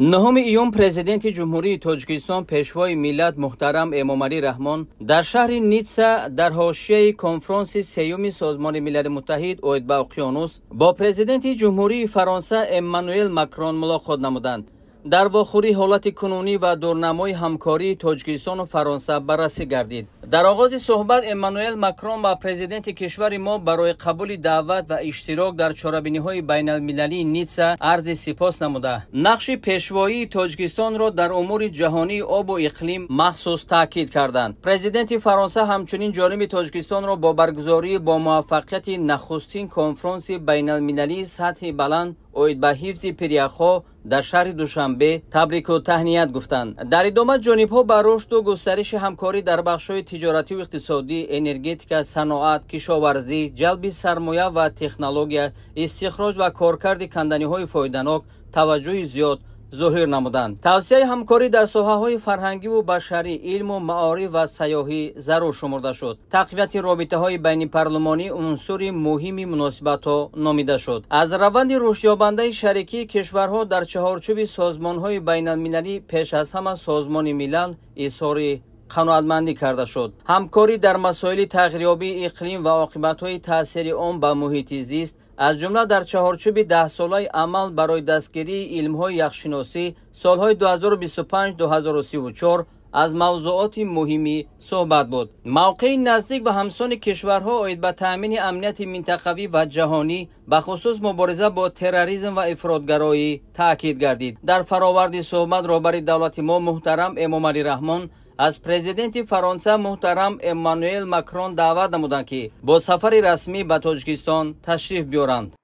9 ایون پرزیدنت جمهوری تاجیکستان پیشوای ملت محترم امامعلی رحمان در شهر نیتسا در حاشیه کنفرانس سیوم سازمان ملل متحد اوید با اقیانوس با پرزیدنت جمهوری فرانسه امانوئل ماکرون ملاقات نمودند. در واخوری حالت کنونی و دورنمای همکاری تاجیکستان و فرانسه بررسی گردید. در آغاز صحبت امانوئل ماکرون با پرزیدنت کشور ما برای قبول دعوت و اشتراک در چهاربینی‌های بین المللی نیتسا عرض سپاس نموده نقش پیشوایی تاجیکستان را در امور جهانی آب و اقلیم مخصوص تاکید کردند. پرزیدنت فرانسه همچنین جانب تاجیکستان را با برگزاری با موفقیت نخستین کنفرانس بین المللی سطح بلند اوید به حفظ پریخو در شهر دوشنبه تبریک و تهنیت گفتند. در ادامه جانب‌ها بر رشد و گسترش همکاری در بخش‌های تجارتی و اقتصادی، انرژتیک، صنعت، کشاورزی، جلب سرمایه و تکنولوژی، استخراج و کارکرد کندنی‌های فایده‌ناک توجه زیاد ظاهر نمودند. توسعه همکاری در ساحه‌های فرهنگی و بشری، علم و معارف و سیاحی ضرور شمرده شد. تقویت رابطه‌های بین پارلمانی عنصر مهمی مناسبت‌ها نامیده شد. از روند رشدیابنده شریکی کشورها در چهارچوب سازمان‌های بین‌المللی پیش از همه سازمان ملل اظهار قناعتمندی کرده شد. همکاری در مسائل تغییریابی اقلیم و عاقبت‌های تأثیر آن به محیط زیست از جمله در چهارچوب 10 ساله عمل برای دستگیری علم‌های یخشناسی سالهای 2025-2034 از موضوعات مهمی صحبت بود. موقع نزدیک و همسان کشورها اوید به تأمین امنیت منطقوی و جهانی به خصوص مبارزه با تروریسم و افراطگرایی تاکید گردید. در فراورد صحبت رهبر دولت ما محترم امامعلی رحمان از پرزیدنت فرانسه محترم امانوئل ماکرون دعوت نمودند که با سفر رسمی به تاجیکستان تشریف بیارند.